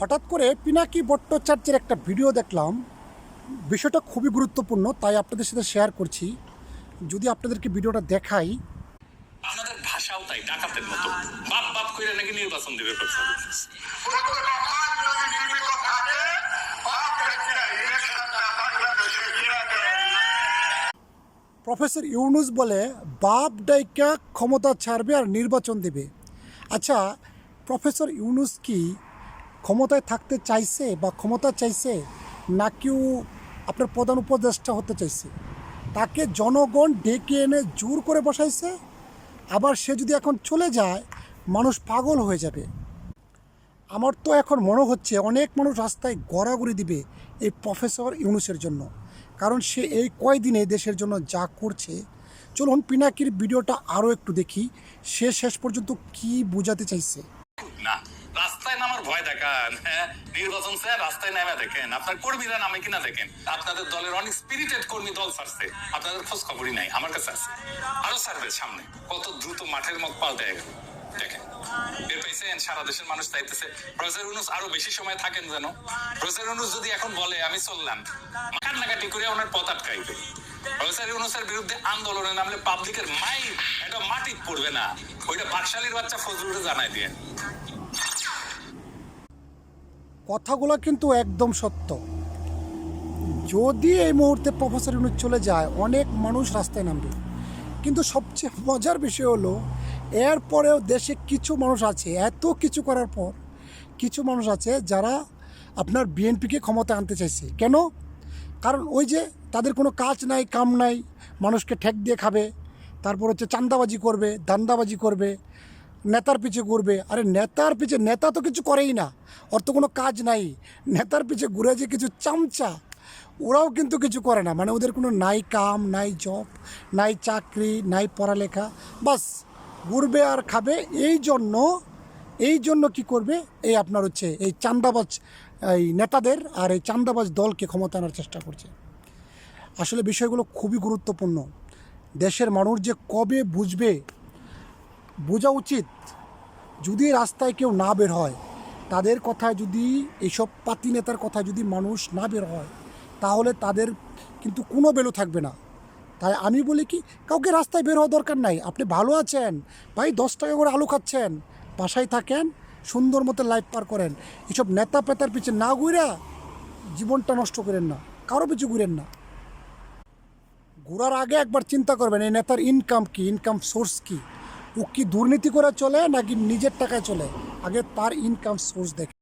হঠাৎ করে পিনাকি ভট্টাচার্যের একটা ভিডিও দেখলাম। বিষয়টা খুবই গুরুত্বপূর্ণ, তাই আপনাদের সাথে শেয়ার করছি। যদি আপনাদেরকে ভিডিওটা দেখাই। আপনাদের ভাষাও তাই ডাকাতের মতো, বাপ বাপ কইরা নাকি নির্বাচন দিবে। প্রফেসর ইউনুস বলে বাপ ডাইকা ক্ষমতা ছাড়বে আর নির্বাচন দেবে। আচ্ছা, প্রফেসর ইউনুস কি ক্ষমতায় থাকতে চাইছে বা ক্ষমতা চাইছে, না কেউ আপনার প্রধান উপদেষ্টা হতে চাইছে? তাকে জনগণ ডেকে এনে জোর করে বসাইছে। আবার সে যদি এখন চলে যায়, মানুষ পাগল হয়ে যাবে। আমার তো এখন মনে হচ্ছে অনেক মানুষ রাস্তায় গড়াগড়ি দিবে এই প্রফেসর ইউনুসের জন্য, কারণ সে এই কয়দিনে দেশের জন্য যা করছে। চলুন পিনাকির ভিডিওটা আরও একটু দেখি, সে শেষ পর্যন্ত কি বোঝাতে চাইছে। না, রাস্তায় নামার ভয় দেখান, হ্যাঁ, নির্বাচন স্যার রাস্তায় নামে দেখেন, আপনার কর্মীরা নামে কিনা দেখেন। আপনাদের দলের অনেক স্পিরিটেড কর্মী দল ছাড়ছে, আপনাদের খোঁজ খবরই নাই। আমার কাছে আছে, আরো ছাড়বে সামনে। কত দ্রুত মাঠের মত পাল্টে গেল দেখেন। বের পাইছেন, সারা দেশের মানুষ চাইতেছে প্রফেসর ইউনুস আরো বেশি সময় থাকেন যেন। প্রফেসর ইউনুস যদি এখন বলে আমি চললাম, কান্নাকাটি করে ওনার পথ আটকাইবে। প্রফেসর ইউনুসের বিরুদ্ধে আন্দোলনে নামলে পাবলিকের মাইন্ড এটা মাটি পড়বে না। ওইটা বাকশালীর বাচ্চা ফজলুরে জানাই দিয়ে। কথাগুলো কিন্তু একদম সত্য। যদি এই মুহূর্তে প্রফেসর ইউনুস চলে যায়, অনেক মানুষ রাস্তায় নামবে। কিন্তু সবচেয়ে মজার বিষয় হলো, এরপরেও দেশে কিছু মানুষ আছে, এত কিছু করার পর কিছু মানুষ আছে যারা আপনার বিএনপিকে ক্ষমতা আনতে চাইছে। কেন? কারণ ওই যে তাদের কোনো কাজ নাই, কাম নাই, মানুষকে ঠেক দিয়ে খাবে, তারপর হচ্ছে চাঁদাবাজি করবে, দান্দাবাজি করবে, নেতার পিছে ঘুরবে। আরে নেতার পিছে, নেতা তো কিছু করেই না, ওর তো কোনো কাজ নাই। নেতার পিছে ঘুরে যে কিছু চামচা, ওরাও কিন্তু কিছু করে না। মানে ওদের কোনো নাই কাম, নাই জব, নাই চাকরি, নাই পড়ালেখা, বাস ঘুরবে আর খাবে। এই জন্য কি করবে, এই আপনার হচ্ছে এই চাঁদাবাজ এই নেতাদের আর এই চাঁদাবাজ দলকে ক্ষমতা আনার চেষ্টা করছে। আসলে বিষয়গুলো খুবই গুরুত্বপূর্ণ। দেশের মানুষ যে কবে বুঝবে, বোঝা উচিত। যদি রাস্তায় কেউ না বের হয়, তাদের কথায় যদি, এইসব পাতি নেতার কথায় যদি মানুষ না বের হয়, তাহলে তাদের কিন্তু কোনো ভ্যালু থাকবে না। তাই আমি বলি কি, কাউকে রাস্তায় বের হওয়া দরকার নাই। আপনি ভালো আছেন ভাই, 10 টাকা করে আলু খাচ্ছেন, বাসায় থাকেন, সুন্দর মতো লাইফ পার করেন। এসব নেতা পেতার পিছে না ঘুরা জীবনটা নষ্ট করেন না, কারো পিছু ঘুরেন না। ঘোরার আগে একবার চিন্তা করবেন, এই নেতার ইনকাম কি, ইনকাম সোর্স কি, ও কি দুর্নীতি করে চলে নাকি নিজের টাকায় চলে। আগে তার ইনকাম সোর্স দেখে।